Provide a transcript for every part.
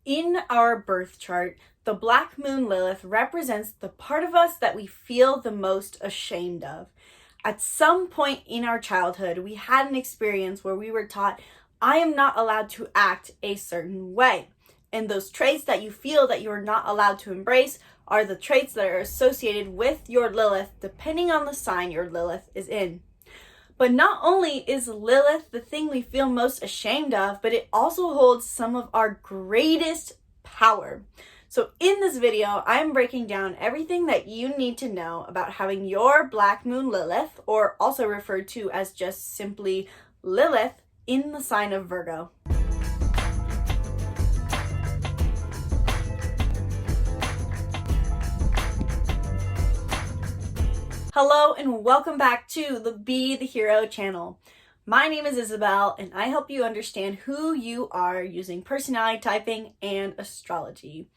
In our birth chart, the Black Moon Lilith represents the part of us that we feel the most ashamed of. At some point in our childhood, we had an experience where we were taught, I am not allowed to act a certain way. And those traits that you feel that you are not allowed to embrace are the traits that are associated with your Lilith, depending on the sign your Lilith is in. But not only is Lilith the thing we feel most ashamed of, but it also holds some of our greatest power. So in this video, I'm breaking down everything that you need to know about having your Black Moon Lilith, or also referred to as just simply Lilith, in the sign of Virgo. Hello and welcome back to the Be the Hero channel. My name is Isabelle and I help you understand who you are using personality typing and astrology.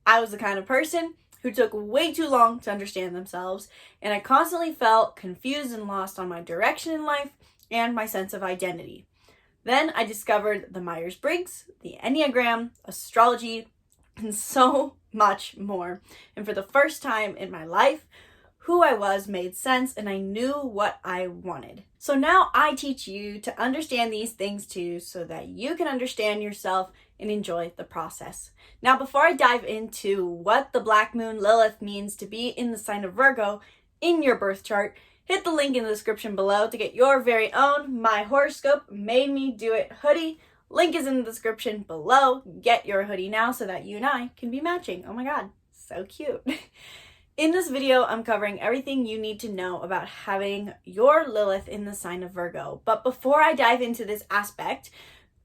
I was the kind of person who took way too long to understand themselves, and I constantly felt confused and lost on my direction in life and my sense of identity. Then I discovered the Myers-Briggs, the Enneagram, astrology, and so much more. And for the first time in my life, who I was made sense and I knew what I wanted. So now I teach you to understand these things too, so that you can understand yourself and enjoy the process. Now, before I dive into what the Black Moon Lilith means to be in the sign of Virgo in your birth chart, hit the link in the description below to get your very own My Horoscope Made Me Do It hoodie. Link is in the description below. Get your hoodie now so that you and I can be matching. Oh my God, so cute. In this video, I'm covering everything you need to know about having your Lilith in the sign of Virgo. But before I dive into this aspect,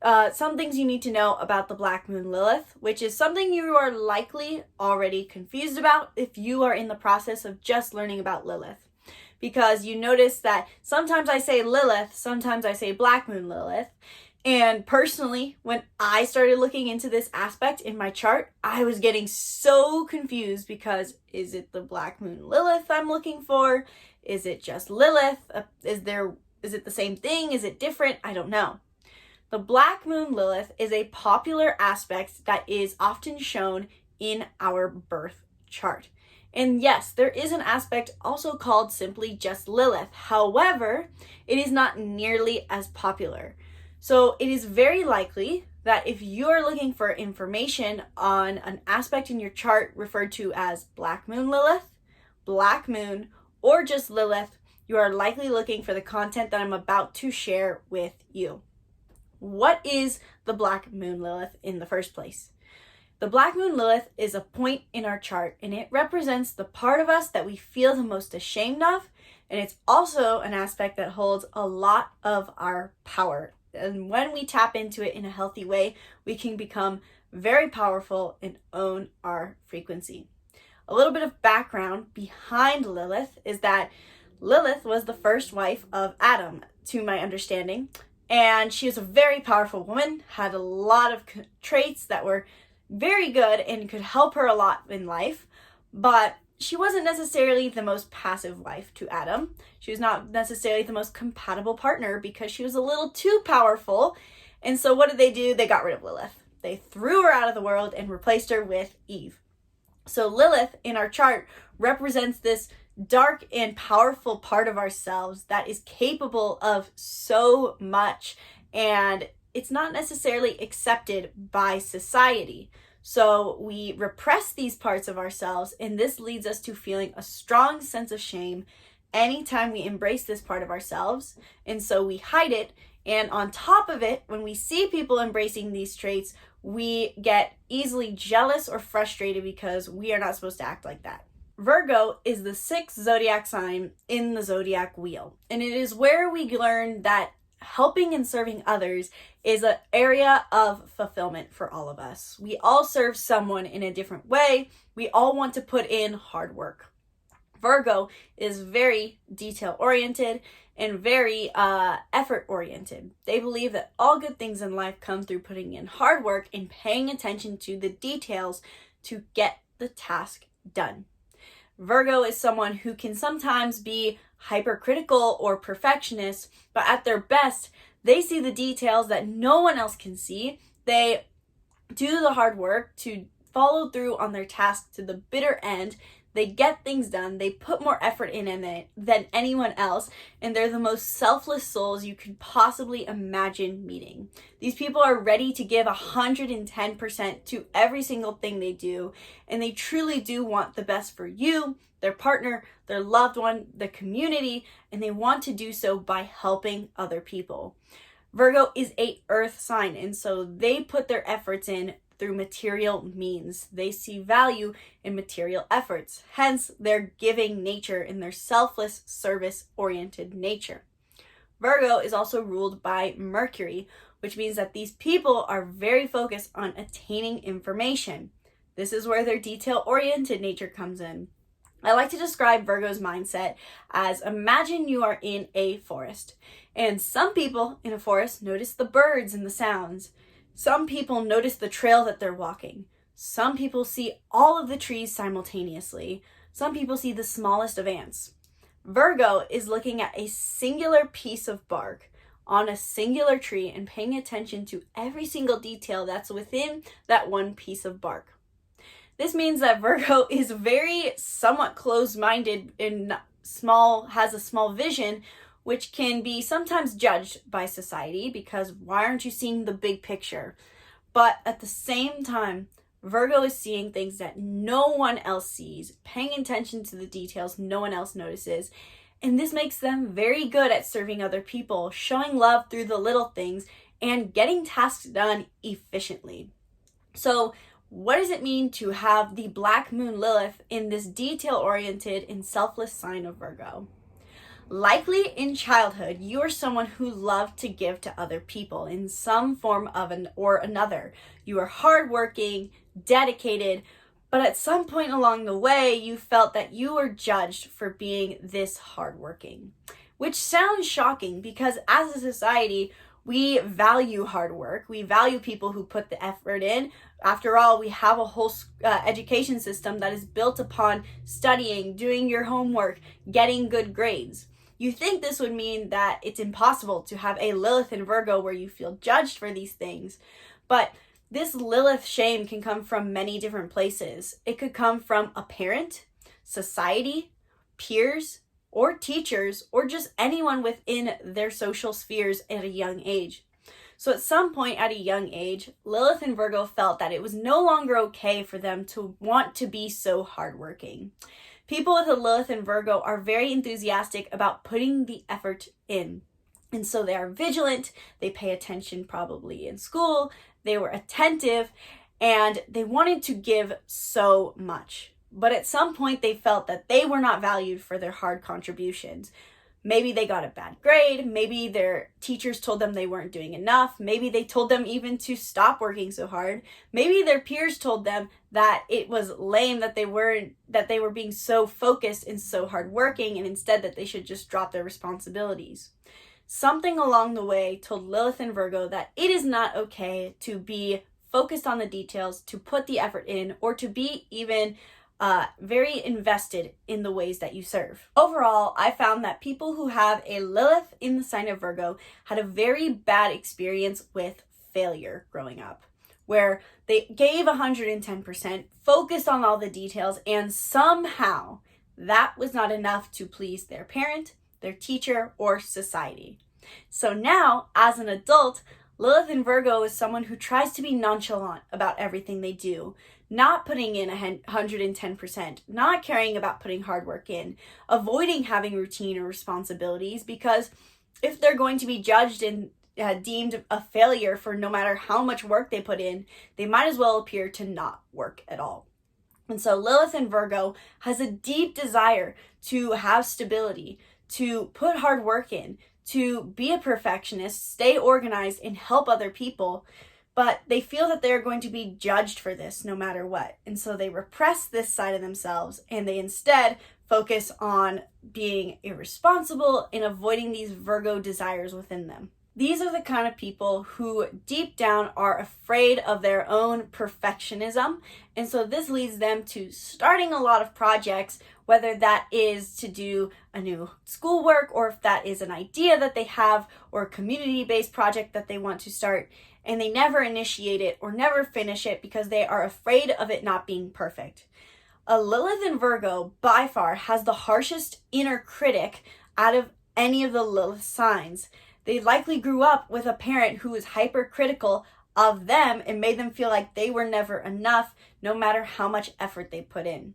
some things you need to know about the Black Moon Lilith, which is something you are likely already confused about if you are in the process of just learning about Lilith. Because you notice that sometimes I say Lilith, sometimes I say Black Moon Lilith. And personally, when I started looking into this aspect in my chart, I was getting so confused because is it the Black Moon Lilith I'm looking for? Is it just Lilith? Is it the same thing? Is it different? I don't know. The Black Moon Lilith is a popular aspect that is often shown in our birth chart. And yes, there is an aspect also called simply just Lilith. However, it is not nearly as popular. So it is very likely that if you're looking for information on an aspect in your chart referred to as Black Moon Lilith, Black Moon, or just Lilith, you are likely looking for the content that I'm about to share with you. What is the Black Moon Lilith in the first place? The Black Moon Lilith is a point in our chart, and it represents the part of us that we feel the most ashamed of, and it's also an aspect that holds a lot of our power. And when we tap into it in a healthy way, we can become very powerful and own our frequency. A little bit of background behind Lilith is that Lilith was the first wife of Adam, to my understanding, and she was a very powerful woman, had a lot of traits that were very good and could help her a lot in life, but she wasn't necessarily the most passive wife to Adam. She was not necessarily the most compatible partner because she was a little too powerful. And so what did they do? They got rid of Lilith. They threw her out of the world and replaced her with Eve. So Lilith in our chart represents this dark and powerful part of ourselves that is capable of so much, and it's not necessarily accepted by society. So we repress these parts of ourselves, and this leads us to feeling a strong sense of shame anytime we embrace this part of ourselves. And so we hide it. And on top of it, when we see people embracing these traits, we get easily jealous or frustrated because we are not supposed to act like that. Virgo is the 6th zodiac sign in the zodiac wheel. And it is where we learn that helping and serving others is an area of fulfillment for all of us. We all serve someone in a different way. We all want to put in hard work. Virgo is very detail-oriented and very effort-oriented. They believe that all good things in life come through putting in hard work and paying attention to the details to get the task done. Virgo is someone who can sometimes be hypercritical or perfectionist, but at their best, they see the details that no one else can see. They do the hard work, to follow through on their task to the bitter end. They get things done, they put more effort in it than anyone else, and they're the most selfless souls you could possibly imagine meeting. These people are ready to give 110% to every single thing they do, and they truly do want the best for you, their partner, their loved one, the community, and they want to do so by helping other people. Virgo is an earth sign, and so they put their efforts in through material means. They see value in material efforts, hence their giving nature and their selfless, service-oriented nature. Virgo is also ruled by Mercury, which means that these people are very focused on attaining information. This is where their detail-oriented nature comes in. I like to describe Virgo's mindset as, imagine you are in a forest, and some people in a forest notice the birds and the sounds. Some people notice the trail that they're walking. Some people see all of the trees simultaneously. Some people see the smallest of ants. Virgo is looking at a singular piece of bark on a singular tree and paying attention to every single detail that's within that one piece of bark. This means that Virgo is very somewhat closed-minded and has a small vision, which can be sometimes judged by society because why aren't you seeing the big picture? But at the same time, Virgo is seeing things that no one else sees, paying attention to the details no one else notices, and this makes them very good at serving other people, showing love through the little things, and getting tasks done efficiently. So, what does it mean to have the Black Moon Lilith in this detail-oriented and selfless sign of Virgo? Likely in childhood, you are someone who loved to give to other people in some form of or another. You are hardworking, dedicated, but at some point along the way, you felt that you were judged for being this hardworking, which sounds shocking because as a society, we value hard work. We value people who put the effort in. After all, we have a whole education system that is built upon studying, doing your homework, getting good grades. You think this would mean that it's impossible to have a Lilith in Virgo where you feel judged for these things. But this Lilith shame can come from many different places. It could come from a parent, society, peers, or teachers, or just anyone within their social spheres at a young age. So at some point at a young age, Lilith and Virgo felt that it was no longer okay for them to want to be so hardworking. People with a Lilith and Virgo are very enthusiastic about putting the effort in. And so they are vigilant, they pay attention probably in school, they were attentive, and they wanted to give so much. But at some point they felt that they were not valued for their hard contributions. Maybe they got a bad grade, maybe their teachers told them they weren't doing enough, maybe they told them even to stop working so hard, maybe their peers told them that it was lame that they were being so focused and so hardworking, and instead that they should just drop their responsibilities. Something along the way told Lilith and Virgo that it is not okay to be focused on the details, to put the effort in, or to be even very invested in the ways that you serve. Overall, I found that people who have a Lilith in the sign of Virgo had a very bad experience with failure growing up, where they gave 110%, focused on all the details, and somehow that was not enough to please their parent, their teacher, or society. So now, as an adult, Lilith in Virgo is someone who tries to be nonchalant about everything they do, not putting in 110%, not caring about putting hard work in, avoiding having routine or responsibilities, because if they're going to be judged and deemed a failure for no matter how much work they put in, they might as well appear to not work at all. And so Lilith in Virgo has a deep desire to have stability, to put hard work in, to be a perfectionist, stay organized, and help other people, but they feel that they're going to be judged for this no matter what. And so they repress this side of themselves, and they instead focus on being irresponsible and avoiding these Virgo desires within them. These are the kind of people who deep down are afraid of their own perfectionism. And so this leads them to starting a lot of projects, whether that is to do a new schoolwork or if that is an idea that they have or a community-based project that they want to start. and they never initiate it or never finish it because they are afraid of it not being perfect. A Lilith in Virgo by far has the harshest inner critic out of any of the Lilith signs. They likely grew up with a parent who was hypercritical of them and made them feel like they were never enough, no matter how much effort they put in.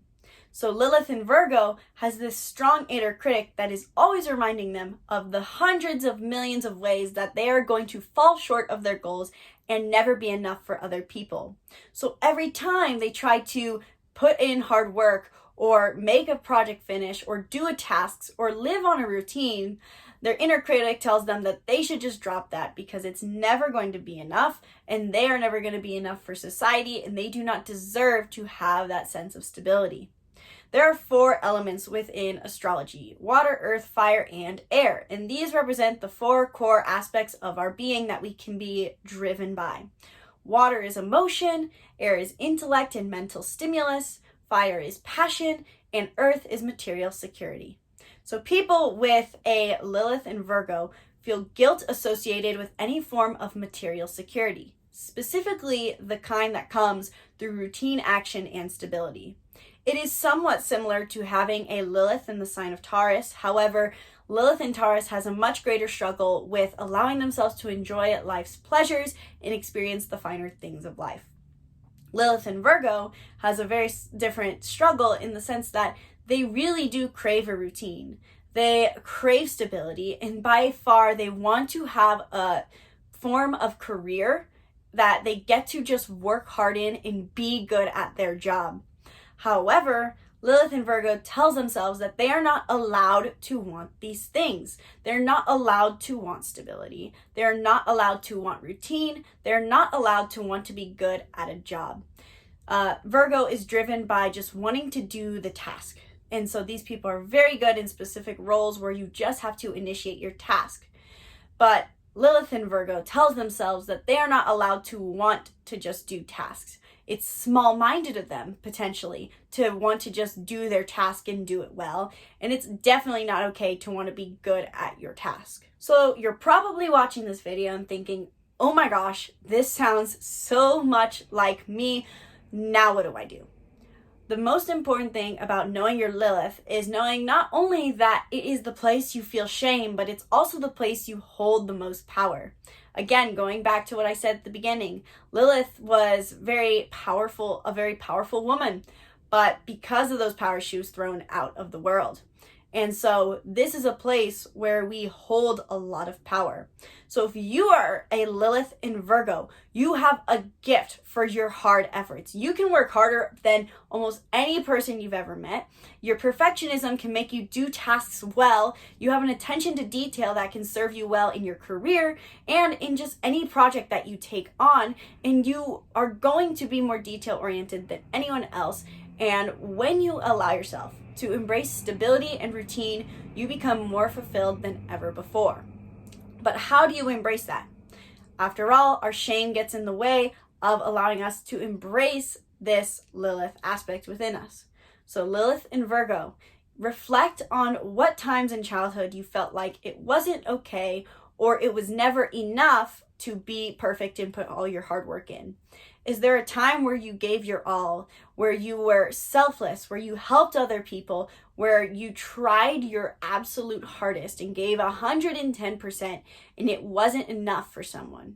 So Lilith in Virgo has this strong inner critic that is always reminding them of the hundreds of millions of ways that they are going to fall short of their goals and never be enough for other people. So every time they try to put in hard work or make a project finish or do a task or live on a routine, their inner critic tells them that they should just drop that because it's never going to be enough and they are never going to be enough for society and they do not deserve to have that sense of stability. There are 4 elements within astrology: water, earth, fire, and air. And these represent the 4 core aspects of our being that we can be driven by. Water is emotion, air is intellect and mental stimulus, fire is passion, and earth is material security. So people with a Lilith in Virgo feel guilt associated with any form of material security, specifically the kind that comes through routine action and stability. It is somewhat similar to having a Lilith in the sign of Taurus. However, Lilith in Taurus has a much greater struggle with allowing themselves to enjoy life's pleasures and experience the finer things of life. Lilith in Virgo has a very different struggle in the sense that they really do crave a routine. They crave stability, and by far they want to have a form of career that they get to just work hard in and be good at their job. However, Lilith in Virgo tells themselves that they are not allowed to want these things. They're not allowed to want stability. They're not allowed to want routine. They're not allowed to want to be good at a job. Virgo is driven by just wanting to do the task. And so these people are very good in specific roles where you just have to initiate your task. But Lilith in Virgo tells themselves that they are not allowed to want to just do tasks. It's small-minded of them, potentially, to want to just do their task and do it well. And it's definitely not okay to want to be good at your task. So you're probably watching this video and thinking, oh my gosh, this sounds so much like me. Now what do I do? The most important thing about knowing your Lilith is knowing not only that it is the place you feel shame, but it's also the place you hold the most power. Again, going back to what I said at the beginning, Lilith was a very powerful woman, but because of those powers, she was thrown out of the world. And so this is a place where we hold a lot of power. So if you are a Lilith in Virgo, you have a gift for your hard efforts. You can work harder than almost any person you've ever met. Your perfectionism can make you do tasks well. You have an attention to detail that can serve you well in your career and in just any project that you take on. And you are going to be more detail oriented than anyone else. And when you allow yourself to embrace stability and routine, you become more fulfilled than ever before. But how do you embrace that? After all, our shame gets in the way of allowing us to embrace this Lilith aspect within us. So Lilith in Virgo, reflect on what times in childhood you felt like it wasn't okay or it was never enough to be perfect and put all your hard work in. Is there a time where you gave your all, where you were selfless, where you helped other people, where you tried your absolute hardest and gave 110% and it wasn't enough for someone?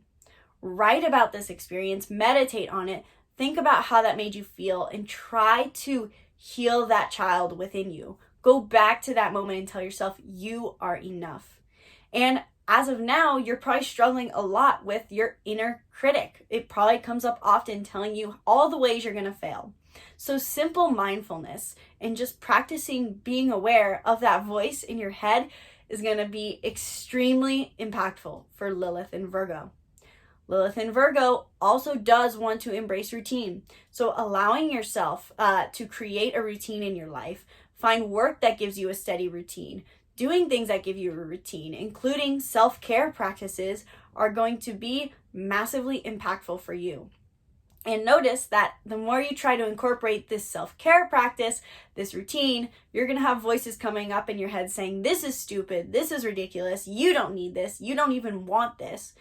Write about this experience, meditate on it, think about how that made you feel, and try to heal that child within you. Go back to that moment and tell yourself you are enough. And as of now, you're probably struggling a lot with your inner critic. It probably comes up often telling you all the ways you're going to fail. So simple mindfulness and just practicing being aware of that voice in your head is going to be extremely impactful for Lilith in Virgo. Lilith in Virgo also does want to embrace routine. So allowing yourself to create a routine in your life, find work that gives you a steady routine, doing things that give you a routine, including self-care practices, are going to be massively impactful for you. And notice that the more you try to incorporate this self-care practice, this routine, you're going to have voices coming up in your head saying, this is stupid, this is ridiculous, you don't need this, you don't even want this.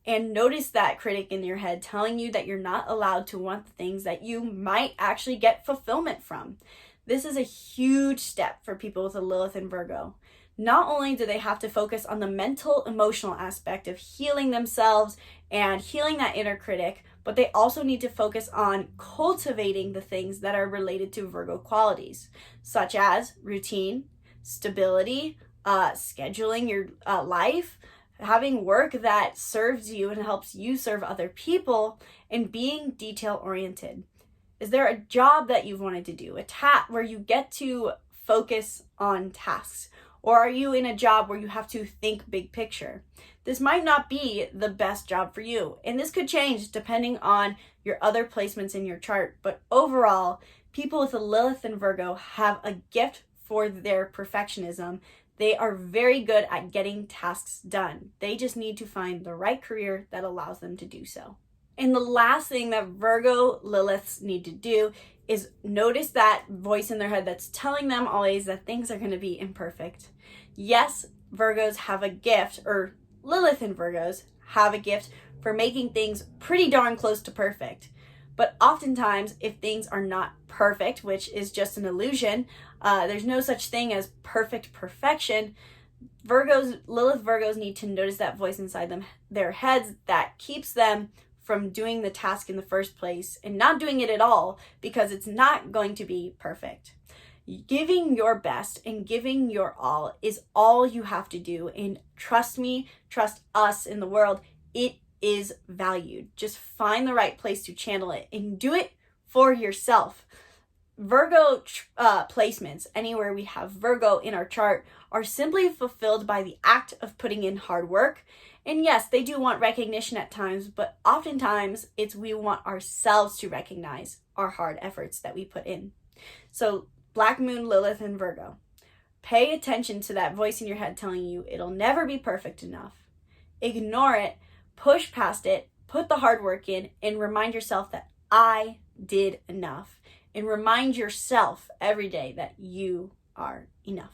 and notice that critic in your head telling you that you're not allowed to want the things that you might actually get fulfillment from. This is a huge step for people with a Lilith in Virgo. Not only do they have to focus on the mental, emotional aspect of healing themselves and healing that inner critic, but they also need to focus on cultivating the things that are related to Virgo qualities, such as routine, stability, scheduling your life, having work that serves you and helps you serve other people, and being detail-oriented. Is there a job that you've wanted to do, a task where you get to focus on tasks? Or are you in a job where you have to think big picture? This might not be the best job for you, and this could change depending on your other placements in your chart. But overall, people with a Lilith in Virgo have a gift for their perfectionism. They are very good at getting tasks done. They just need to find the right career that allows them to do so. And the last thing that Virgo Liliths need to do is notice that voice in their head that's telling them always that things are going to be imperfect. Yes, Virgos have a gift, or Lilith and Virgos have a gift for making things pretty darn close to perfect. But oftentimes, if things are not perfect, which is just an illusion, there's no such thing as perfect perfection. Lilith Virgos need to notice that voice inside their heads that keeps them from doing the task in the first place and not doing it at all because it's not going to be perfect. Giving your best and giving your all is all you have to do. And trust me, trust us in the world, it is valued. Just find the right place to channel it and do it for yourself. Virgo placements, anywhere we have Virgo in our chart, are simply fulfilled by the act of putting in hard work. And yes, they do want recognition at times, but oftentimes we want ourselves to recognize our hard efforts that we put in. So Black Moon Lilith and Virgo, pay attention to that voice in your head telling you it'll never be perfect enough. Ignore it, push past it, put the hard work in, and remind yourself that I did enough. And remind yourself every day that you are enough.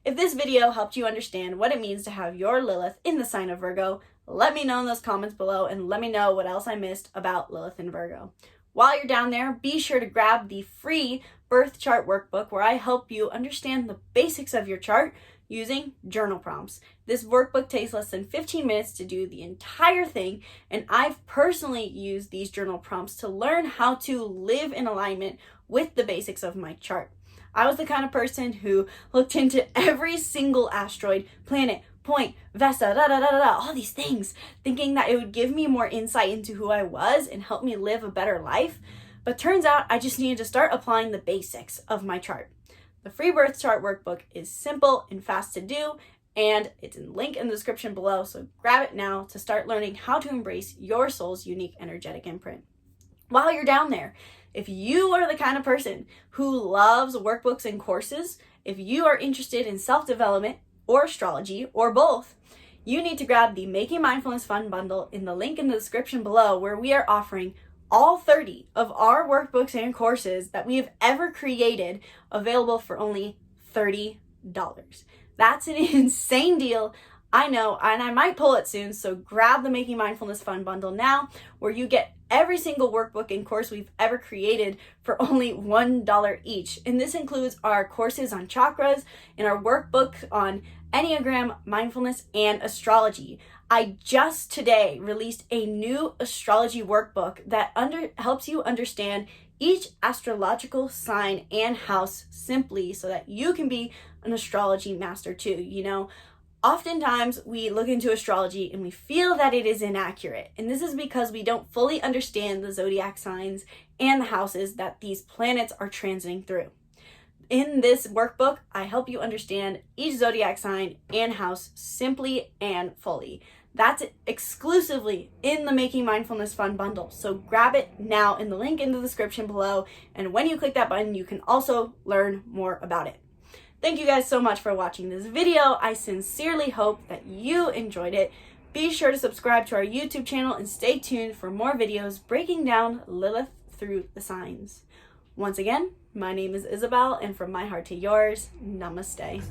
If this video helped you understand what it means to have your Lilith in the sign of Virgo, let me know in those comments below and let me know what else I missed about Lilith and Virgo. While you're down there, be sure to grab the free birth chart workbook where I help you understand the basics of your chart using journal prompts. This workbook takes less than 15 minutes to do the entire thing, and I've personally used these journal prompts to learn how to live in alignment with the basics of my chart. I was the kind of person who looked into every single asteroid, planet, point, Vesta, all these things, thinking that it would give me more insight into who I was and help me live a better life. But turns out I just needed to start applying the basics of my chart. The free birth chart workbook is simple and fast to do, and it's in the link in the description below, so grab it now to start learning how to embrace your soul's unique energetic imprint. While you're down there, if you are the kind of person who loves workbooks and courses, if you are interested in self-development or astrology or both, you need to grab the Making Mindfulness Fun bundle in the link in the description below, where we are offering all 30 of our workbooks and courses that we have ever created available for only $30. That's an insane deal. I know, and I might pull it soon, so grab the Making Mindfulness Fun bundle now, where you get every single workbook and course we've ever created for only $1 each. And this includes our courses on chakras and our workbook on Enneagram, mindfulness, and astrology. I just today released a new astrology workbook that helps you understand each astrological sign and house simply so that you can be an astrology master too. You know, oftentimes we look into astrology and we feel that it is inaccurate. And this is because we don't fully understand the zodiac signs and the houses that these planets are transiting through. In this workbook, I help you understand each zodiac sign and house simply and fully. That's exclusively in the Making Mindfulness Fun bundle. So grab it now in the link in the description below. And when you click that button, you can also learn more about it. Thank you guys so much for watching this video. I sincerely hope that you enjoyed it. Be sure to subscribe to our YouTube channel and stay tuned for more videos breaking down Lilith through the signs. Once again, my name is Isabelle, and from my heart to yours, namaste.